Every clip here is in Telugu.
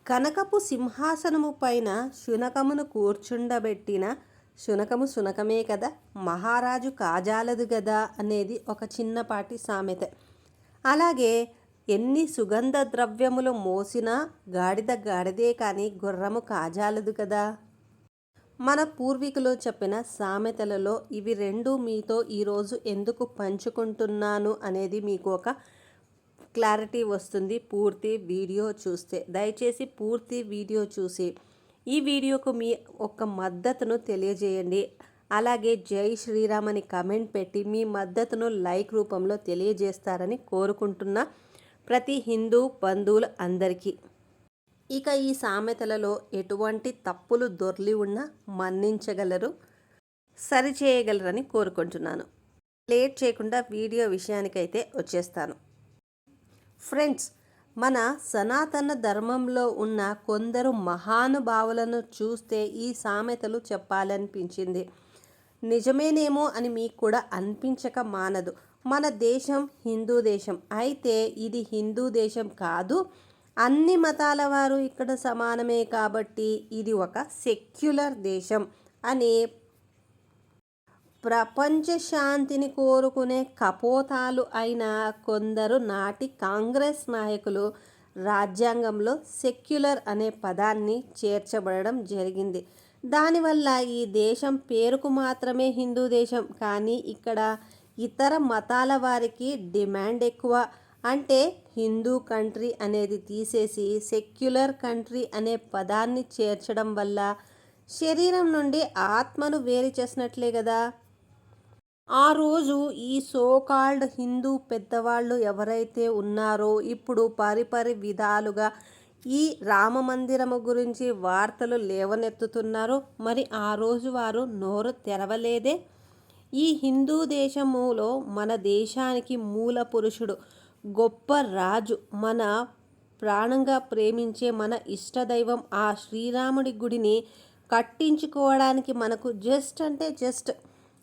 కనకపు సింహాసనము పైన శునకమును కూర్చుండబెట్టిన శునకము శునకమే కదా, మహారాజు కాజాలదు గదా అనేది ఒక చిన్నపాటి సామెత. అలాగే ఎన్ని సుగంధ ద్రవ్యములు మోసినా గాడిద గాడిదే కానీ గుర్రము కాజాలదు కదా. మన పూర్వీకులు చెప్పిన సామెతలలో ఇవి రెండు మీతో ఈరోజు ఎందుకు పంచుకుంటున్నాను అనేది మీకు ఒక క్లారిటీ వస్తుంది పూర్తి వీడియో చూస్తే. దయచేసి పూర్తి వీడియో చూసి ఈ వీడియోకు మీ ఒక మద్దతును తెలియజేయండి. అలాగే జై శ్రీరామ్ అని కమెంట్ పెట్టి మీ మద్దతును లైక్ రూపంలో తెలియజేస్తారని కోరుకుంటున్నా ప్రతి హిందూ బంధువులు అందరికీ. ఇక ఈ సామెతలలో ఎటువంటి తప్పులు దొర్లి ఉన్నా మన్నించగలరు, సరిచేయగలరని కోరుకుంటున్నాను. లేట్ చేయకుండా వీడియో విషయానికైతే వచ్చేస్తాను. ఫ్రెండ్స్, మన సనాతన ధర్మంలో ఉన్న కొందరు మహానుభావులను చూస్తే ఈ సామెతలు చెప్పాలనిపించింది. నిజమేనేమో అని మీకు కూడా అనిపించక మానదు. మన దేశం హిందూ దేశం అయితే ఇది హిందూ దేశం కాదు, అన్ని మతాల వారు ఇక్కడ సమానమే కాబట్టి ఇది ఒక సెక్యులర్ దేశం అని ప్రపంచ శాంతిని కోరుకునే కపోతాలు అయిన కొందరు నాటి కాంగ్రెస్ నాయకులు రాజ్యాంగంలో సెక్యులర్ అనే పదాన్ని చేర్చబడడం జరిగింది. దానివల్ల ఈ దేశం పేరుకు మాత్రమే హిందూ దేశం, కానీ ఇక్కడ ఇతర మతాల వారికి డిమాండ్ ఎక్కువ. అంటే హిందూ కంట్రీ అనేది తీసేసి సెక్యులర్ కంట్రీ అనే పదాన్ని చేర్చడం వల్ల శరీరం నుండి ఆత్మను వేరు చేసినట్లే కదా. ఆ రోజు ఈ సోకాల్డ్ హిందూ పెద్దవాళ్ళు ఎవరైతే ఉన్నారో ఇప్పుడు పరిపరి విధాలుగా ఈ రామ మందిరము గురించి వార్తలు లేవనెత్తుతున్నారో, మరి ఆ రోజు వారు నోరు తెరవలేదే. ఈ హిందూ దేశములో మన దేశానికి మూల పురుషుడు, గొప్ప రాజు, మన ప్రాణంగా ప్రేమించే మన ఇష్టదైవం ఆ శ్రీరాముడి గుడిని కట్టించుకోవడానికి మనకు జస్ట్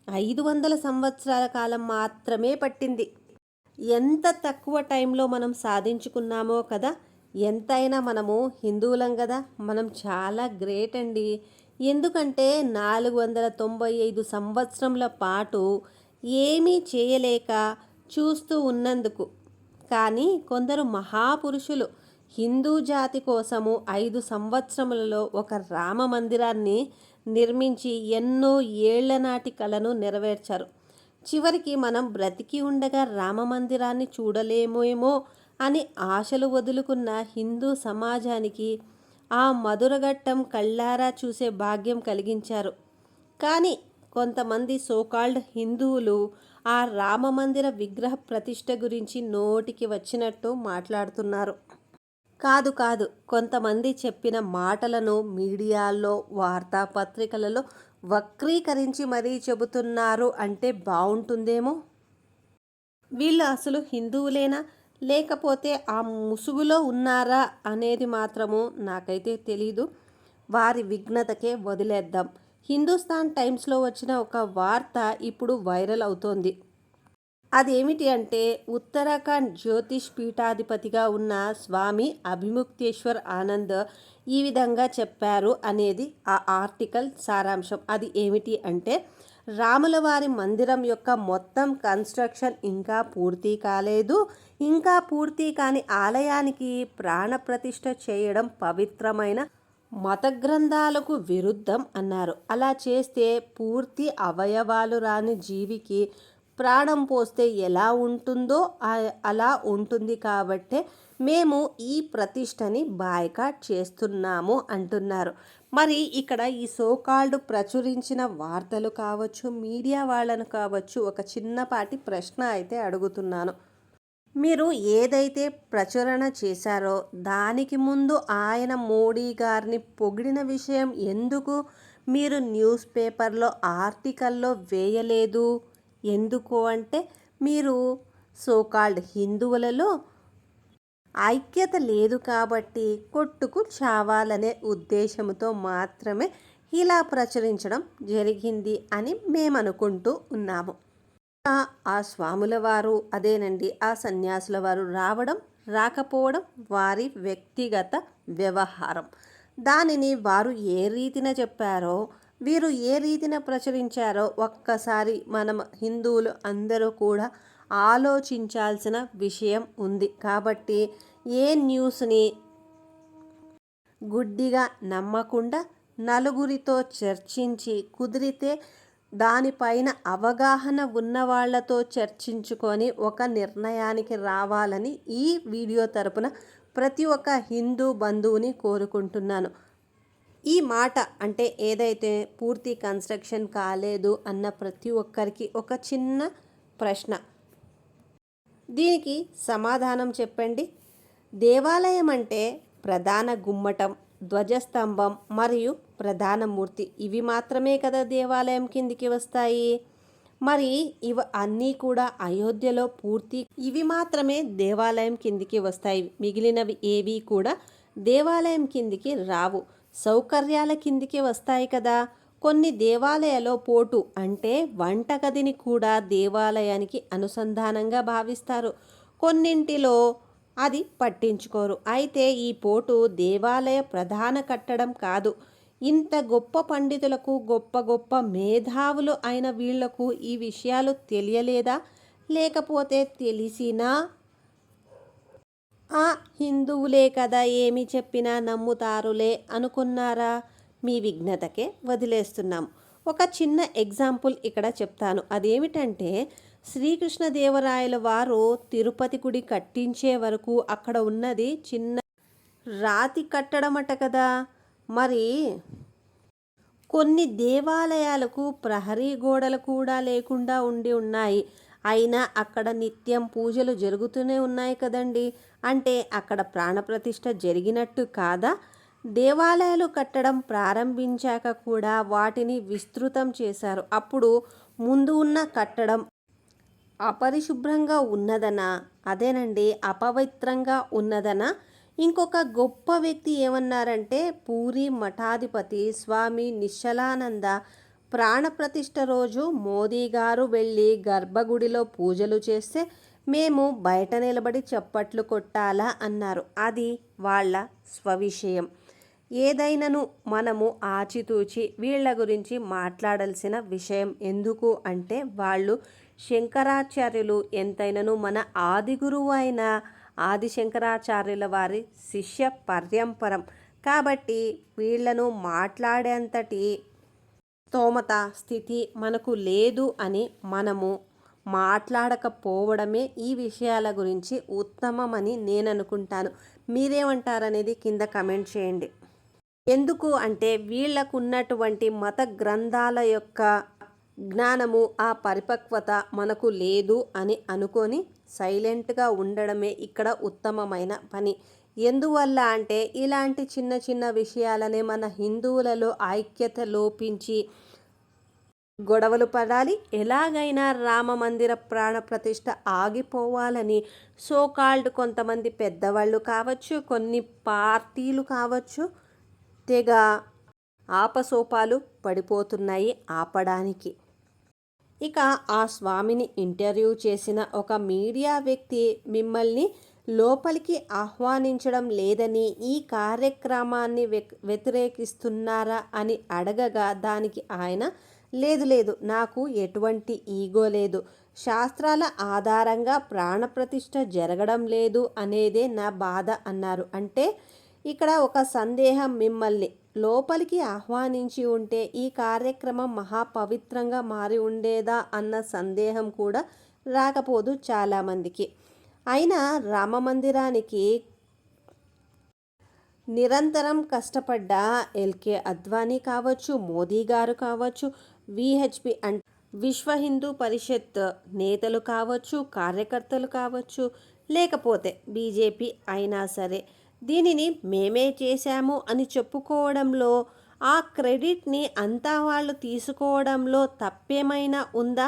500 సంవత్సరాల కాలం మాత్రమే పట్టింది. ఎంత తక్కువ టైంలో మనం సాధించుకున్నామో కదా. ఎంతైనా మనము హిందువులం కదా, మనం చాలా గ్రేట్ అండి. ఎందుకంటే 495 సంవత్సరముల పాటు ఏమీ చేయలేక చూస్తూ ఉన్నందుకు. కానీ కొందరు మహాపురుషులు హిందూ జాతి కోసము 5 సంవత్సరములలో ఒక రామ మందిరాన్ని నిర్మించి ఎన్నో ఏళ్ల నాటి కలను నెరవేర్చారు. చివరికి మనం బ్రతికి ఉండగా రామ మందిరాన్ని చూడలేమేమో అని ఆశలు వదులుకున్న హిందూ సమాజానికి ఆ మధురఘట్టం కళ్ళారా చూసే భాగ్యం కలిగించారు. కానీ కొంతమంది సోకాల్డ్ హిందువులు ఆ రామ మందిర విగ్రహ ప్రతిష్ఠ గురించి నోటికి వచ్చినట్టు మాట్లాడుతున్నారు. కాదు, కొంతమంది చెప్పిన మాటలను మీడియాల్లో వార్తాపత్రికలలో వక్రీకరించి మరీ చెబుతున్నారు అంటే బాగుంటుందేమో. వీళ్ళు అసలు హిందువులేనా లేకపోతే ఆ ముసుగులో ఉన్నారా అనేది మాత్రము నాకైతే తెలీదు. వారి విఘ్నతకే వదిలేద్దాం. హిందుస్థాన్ టైమ్స్లో వచ్చిన ఒక వార్త ఇప్పుడు వైరల్ అవుతోంది. అదేమిటి అంటే ఉత్తరాఖండ్ జ్యోతిష్ పీఠాధిపతిగా ఉన్న స్వామి అభిముక్తేశ్వర్ ఆనంద్ ఈ విధంగా చెప్పారు అనేది ఆ ఆర్టికల్ సారాంశం. అది ఏమిటి అంటే రాములవారి మందిరం యొక్క మొత్తం కన్స్ట్రక్షన్ ఇంకా పూర్తి కాలేదు. ఇంకా పూర్తి కాని ఆలయానికి ప్రాణప్రతిష్ఠ చేయడం పవిత్రమైన మత గ్రంథాలకు విరుద్ధం అన్నారు. అలా చేస్తే పూర్తి అవయవాలు రాని జీవికి ప్రాణం పోస్తే ఎలా ఉంటుందో అలా ఉంటుంది కాబట్టే మేము ఈ ప్రతిష్టని బాయ్కాట్ చేస్తున్నాము అంటున్నారు. మరి ఇక్కడ ఈ సోకాల్డ్ ప్రచురించిన వార్తలు కావచ్చు, మీడియా వాళ్ళను కావచ్చు, ఒక చిన్నపాటి ప్రశ్న అయితే అడుగుతున్నాను. మీరు ఏదైతే ప్రచురణ చేశారో దానికి ముందు ఆయన మోడీ గారిని పొగిడిన విషయం ఎందుకు మీరు న్యూస్ పేపర్లో ఆర్టికల్లో వేయలేదు? ఎందుకు అంటే మీరు సోకాల్డ్ హిందువులలో ఐక్యత లేదు కాబట్టి కొట్టుకు చావాలనే ఉద్దేశంతో మాత్రమే ఇలా ప్రచురించడం జరిగింది అని మేము అనుకుంటూ ఉన్నాము. ఆ స్వాముల వారు అదేనండి, ఆ సన్యాసుల వారు రావడం రాకపోవడం వారి వ్యక్తిగత వ్యవహారం. దానిని వారు ఏ రీతిన చెప్పారో, వీరు ఏ రీతిన ప్రచురించారో ఒక్కసారి మనం హిందువులు అందరూ కూడా ఆలోచించాల్సిన విషయం ఉంది. కాబట్టి ఏ న్యూస్ని గుడ్డిగా నమ్మకుండా నలుగురితో చర్చించి, కుదిరితే దానిపైన అవగాహన ఉన్న వాళ్ళతో చర్చించుకొని ఒక నిర్ణయానికి రావాలని ఈ వీడియో తరపున ప్రతి ఒక్క హిందూ బంధువుని కోరుకుంటున్నాను. ఈ మాట అంటే ఏదైతే పూర్తి కన్స్ట్రక్షన్ కాలేదు అన్న ప్రతి ఒక్కరికి ఒక చిన్న ప్రశ్న, దీనికి సమాధానం చెప్పండి. దేవాలయం అంటే ప్రధాన గుమ్మటం, ధ్వజస్తంభం మరియు ప్రధాన మూర్తి, ఇవి మాత్రమే కదా దేవాలయం కిందికి వస్తాయి. మరి ఇవి అన్నీ కూడా అయోధ్యలో పూర్తి ఇవి మాత్రమే దేవాలయం కిందికి వస్తాయి. మిగిలినవి ఏవి కూడా దేవాలయం కిందికి రావు, సౌకర్యాల కిందికి వస్తాయి కదా. కొన్ని దేవాలయాల్లో పోటు అంటే వంటగదిని కూడా దేవాలయానికి అనుసంధానంగా భావిస్తారు. కొన్నింటిలో అది పట్టించుకోరు. అయితే ఈ పోటు దేవాలయ ప్రధాన కట్టడం కాదు. ఇంత గొప్ప పండితులకు, గొప్ప గొప్ప మేధావులు అయిన వీళ్లకు ఈ విషయాలు తెలియలేదా? లేకపోతే తెలిసినా ఆ హిందువులే కదా ఏమి చెప్పినా నమ్ముతారులే అనుకున్నారా? మీ విఘ్నతకే వదిలేస్తున్నాం. ఒక చిన్న ఎగ్జాంపుల్ ఇక్కడ చెప్తాను. అదేమిటంటే, శ్రీకృష్ణదేవరాయల వారు తిరుపతి గుడి కట్టించే వరకు అక్కడ ఉన్నది చిన్న రాతి కట్టడమట కదా. మరి కొన్ని దేవాలయాలకు ప్రహరీ గోడలు కూడా లేకుండా ఉన్నాయి. అయినా అక్కడ నిత్యం పూజలు జరుగుతూనే ఉన్నాయి కదండి. అంటే అక్కడ ప్రాణప్రతిష్ఠ జరిగినట్టు కాదా? దేవాలయాలు కట్టడం ప్రారంభించాక కూడా వాటిని విస్తృతం చేశారు. అప్పుడు ముందు ఉన్న కట్టడం అపరిశుభ్రంగా ఉన్నదనా? అదేనండి, అపవిత్రంగా ఉన్నదనా? ఇంకొక గొప్ప వ్యక్తి ఏమన్నారంటే, పూరి మఠాధిపతి స్వామి నిశ్చలానంద ప్రాణప్రతిష్ఠ రోజు మోదీ గారు వెళ్ళి గర్భగుడిలో పూజలు చేస్తే మేము బయట నిలబడి చప్పట్లు కొట్టాలా అన్నారు. అది వాళ్ళ స్వవిషయం. ఏదైనాను మనము ఆచితూచి వీళ్ళ గురించి మాట్లాడాల్సిన విషయం. ఎందుకు అంటే, వాళ్ళు శంకరాచార్యులు, ఎంతైనను మన ఆది గురువు అయిన ఆది శంకరాచార్యుల వారి శిష్య పర్యంపరం. కాబట్టి వీళ్లను మాట్లాడేంతటి స్తోమత, స్థితి మనకు లేదు అని మనము మాట్లాడకపోవడమే ఈ విషయాల గురించి ఉత్తమమని నేను అనుకుంటాను. మీరేమంటారనేది కింద కమెంట్ చేయండి. ఎందుకు అంటే, వీళ్లకు ఉన్నటువంటి మత గ్రంథాల యొక్క జ్ఞానము, ఆ పరిపక్వత మనకు లేదు అని అనుకొని సైలెంట్గా ఉండడమే ఇక్కడ ఉత్తమమైన పని. ఎందువల్ల అంటే, ఇలాంటి చిన్న చిన్న విషయాలనే మన హిందువులలో ఐక్యత లోపించి గొడవలు పడాలి. ఎలాగైనా రామ మందిర ప్రాణ ప్రతిష్ఠ ఆగిపోవాలని సోకాల్డ్ కొంతమంది పెద్దవాళ్ళు కావచ్చు, కొన్ని పార్టీలు కావచ్చు, తెగ ఆపసోపాలు పడిపోతున్నాయి ఆపడానికి. ఇక ఆ స్వామిని ఇంటర్వ్యూ చేసిన ఒక మీడియా వ్యక్తి మిమ్మల్ని లోపలికి ఆహ్వానించడం లేదని, ఈ కార్యక్రమాన్ని వ్యతిరేకిస్తున్నారా అని అడగగా దానికి ఆయన, లేదు లేదు, నాకు ఎటువంటి ఈగో లేదు, శాస్త్రాల ఆధారంగా ప్రాణప్రతిష్ఠ జరగడం లేదు అనేదే నా బాధ అన్నారు. అంటే ఇక్కడ ఒక సందేహం, మిమ్మల్ని లోపలికి ఆహ్వానించి ఉంటే ఈ కార్యక్రమం మహాపవిత్రంగా మారి ఉండేదా అన్న సందేహం కూడా రాకపోదు చాలామందికి. అయినా రామ మందిరానికి నిరంతరం కష్టపడ్డ ఎల్కే అద్వానీ కావచ్చు, మోదీ గారు కావచ్చు, విహెచ్పి అంటే విశ్వ హిందూ పరిషత్ నేతలు కావచ్చు, కార్యకర్తలు కావచ్చు, లేకపోతే బీజేపీ అయినా సరే, దీనిని మేమే చేశాము అని చెప్పుకోవడంలో, ఆ క్రెడిట్ని అంతా వాళ్ళు తీసుకోవడంలో తప్పేమైనా ఉందా?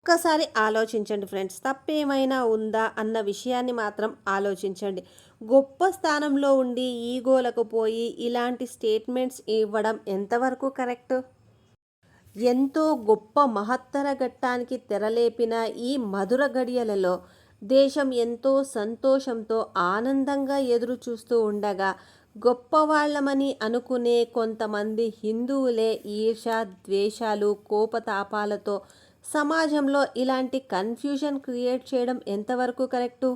ఒక్కసారి ఆలోచించండి ఫ్రెండ్స్, తప్పేమైనా ఉందా అన్న విషయాన్ని మాత్రం ఆలోచించండి. గొప్ప స్థానంలో ఉండి ఈగోలకు పోయి ఇలాంటి స్టేట్మెంట్స్ ఇవ్వడం ఎంతవరకు కరెక్ట్? ఎంతో గొప్ప మహత్తర ఘట్టానికి తెరలేపిన ఈ మధుర గడియలలో దేశం ఎంతో సంతోషంతో ఆనందంగా ఎదురు చూస్తూ ఉండగా గొప్పవాళ్ళమని అనుకునే కొంతమంది హిందువులే ఈర్ష, ద్వేషాలు, కోపతాపాలతో సమాజంలో ఇలాంటి కన్ఫ్యూజన్ క్రియేట్ చేయడం ఎంతవరకు కరెక్టు?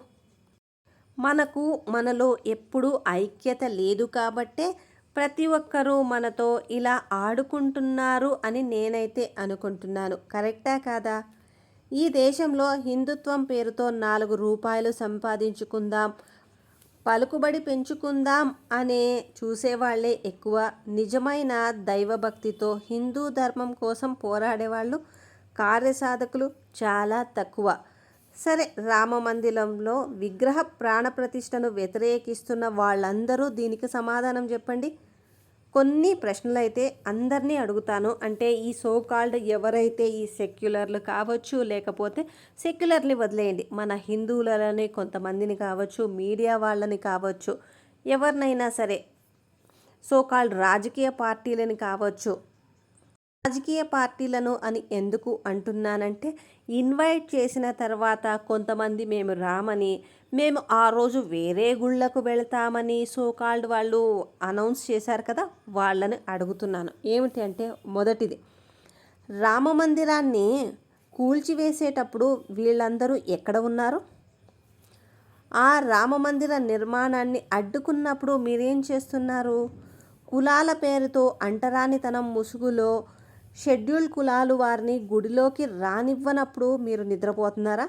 మనలో ఎప్పుడూ ఐక్యత లేదు కాబట్టే ప్రతి ఒక్కరూ మనతో ఇలా ఆడుకుంటున్నారు అని నేనైతే అనుకుంటున్నాను. కరెక్టా కాదా? ఈ దేశంలో హిందుత్వం పేరుతో 4 రూపాయలు సంపాదించుకుందాం, పలుకుబడి పెంచుకుందాం అనే చూసేవాళ్లే ఎక్కువ. నిజమైన దైవభక్తితో హిందూ ధర్మం కోసం పోరాడేవాళ్ళు, కార్యసాధకులు చాలా తక్కువ. సరే, రామ మందిరంలో విగ్రహ ప్రాణప్రతిష్ఠను వ్యతిరేకిస్తున్న వాళ్ళందరూ దీనికి సమాధానం చెప్పండి. కొన్ని ప్రశ్నలు అయితే అందరినీ అడుగుతాను. అంటే ఈ సో కాల్డ్ ఎవరైతే ఈ సెక్యులర్లు కావచ్చు, లేకపోతే సెక్యులర్ని వదిలేయండి, మన హిందువులని కొంతమందిని కావచ్చు, మీడియా వాళ్ళని కావచ్చు, ఎవరినైనా సరే, సో కాల్డ్ రాజకీయ పార్టీలని కావచ్చు. రాజకీయ పార్టీలను అని ఎందుకు అంటున్నానంటే, ఇన్వైట్ చేసిన తర్వాత కొంతమంది మేము రామని, మేము ఆ రోజు వేరే గుళ్ళకు వెళతామని సో కాల్డ్ వాళ్ళు అనౌన్స్ చేశారు కదా, వాళ్ళని అడుగుతున్నాను. ఏమిటి అంటే, మొదటిది, రామ మందిరాన్ని కూల్చివేసేటప్పుడు వీళ్ళందరూ ఎక్కడ ఉన్నారు? ఆ రామ మందిర నిర్మాణాన్ని అడ్డుకున్నప్పుడు మీరేం చేస్తున్నారు? కులాల పేరుతో అంటరానితనం ముసుగులో షెడ్యూల్ కులాలు వారిని గుడిలోకి రానివ్వనప్పుడు మీరు నిద్రపోతున్నారా?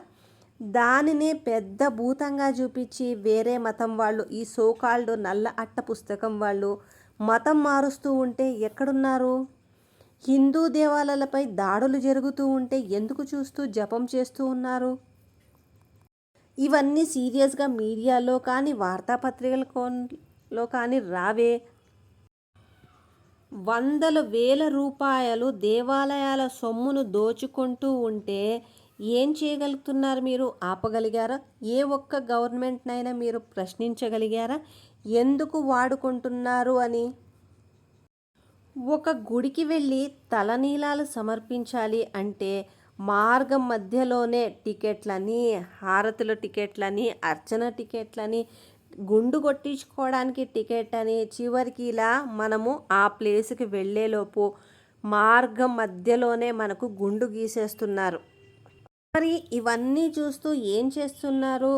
దానినే పెద్ద భూతంగా చూపించి వేరే మతం వాళ్ళు, ఈ సోకాల్డ్ నల్ల అట్ట పుస్తకం వాళ్ళు మతం మారుస్తూ ఉంటే ఎక్కడున్నారు? హిందూ దేవాలయాలపై దాడులు జరుగుతూ ఉంటే ఎందుకు చూస్తూ జపం చేస్తూ ఉన్నారు? ఇవన్నీ సీరియస్గా మీడియాలో కానీ వార్తాపత్రికలలో కానీ రావే. వందల వేల రూపాయలు దేవాలయాల సొమ్మును దోచుకుంటూ ఉంటే ఏం చేయగలుగుతున్నారు? మీరు ఆపగలిగారా? ఏ ఒక్క గవర్నమెంట్నైనా మీరు ప్రశ్నించగలిగారా ఎందుకు వాడుకుంటున్నారు అని? ఒక గుడికి వెళ్ళి తలనీలాలు సమర్పించాలి అంటే మార్గం మధ్యలోనే టికెట్లని, హారతుల టికెట్లని, అర్చన టికెట్లని, గుండు కొట్టించుకోవడానికి టికెట్ అని, చివరికి ఇలా మనము ఆ ప్లేస్కి వెళ్ళేలోపు మార్గం మధ్యలోనే మనకు గుండు గీసేస్తున్నారు. మరి ఇవన్నీ చూస్తూ ఏం చేస్తున్నారు?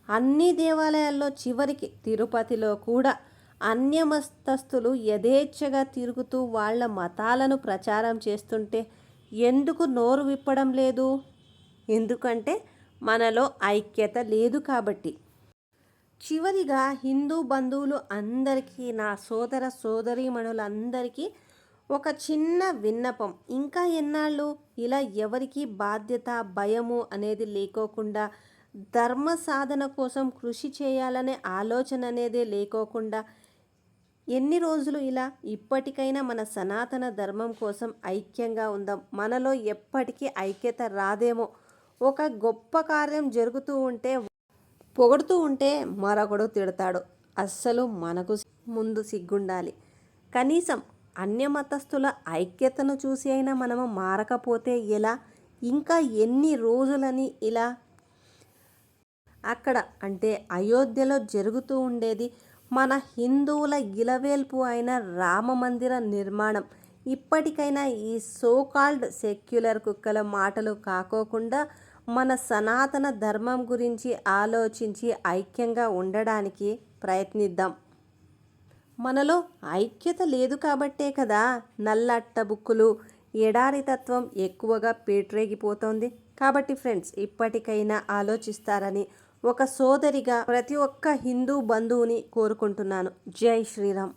అన్ని దేవాలయాల్లో, చివరికి తిరుపతిలో కూడా అన్యమతస్థులు యథేచ్ఛగా తిరుగుతూ వాళ్ళ మతాలను ప్రచారం చేస్తుంటే ఎందుకు నోరు విప్పడం లేదు? ఎందుకంటే మనలో ఐక్యత లేదు కాబట్టి. చివరిగా హిందూ బంధువులు అందరికీ, నా సోదర సోదరీమణులందరికీ ఒక చిన్న విన్నపం. ఇంకా ఎన్నాళ్ళు ఇలా ఎవరికి బాధ్యత, భయము అనేది లేకోకుండా, ధర్మ సాధన కోసం కృషి చేయాలనే ఆలోచన అనేది లేకోకుండా ఎన్ని రోజులు ఇలా? ఇప్పటికైనా మన సనాతన ధర్మం కోసం ఐక్యంగా ఉందాం. మనలో ఎప్పటికీ ఐక్యత రాదేమో. ఒక గొప్ప కార్యం జరుగుతూ ఉంటే, పొగడుతూ ఉంటే మరొకడు తిడతాడు. అస్సలు మనకు ముందు సిగ్గుండాలి. కనీసం అన్యమతస్థుల ఐక్యతను చూసి అయినా మనము మారకపోతే ఎలా? ఇంకా ఎన్ని రోజులని ఇలా? అక్కడ అంటే అయోధ్యలో జరుగుతూ ఉండేది మన హిందువుల గిలవేల్పు అయిన రామ మందిర నిర్మాణం. ఇప్పటికైనా ఈ సోకాల్డ్ సెక్యులర్ కుక్కల మాటలు కాకోకుండా మన సనాతన ధర్మం గురించి ఆలోచించి ఐక్యంగా ఉండడానికి ప్రయత్నిద్దాం. మనలో ఐక్యత లేదు కాబట్టే కదా నల్లట్ట బుక్కులు, ఎడారితత్వం ఎక్కువగా పేట్రేగిపోతోంది. కాబట్టి ఫ్రెండ్స్, ఇప్పటికైనా ఆలోచిస్తారని ఒక సోదరిగా ప్రతి ఒక్క హిందూ బంధువుని కోరుకుంటున్నాను. జై శ్రీరామ్.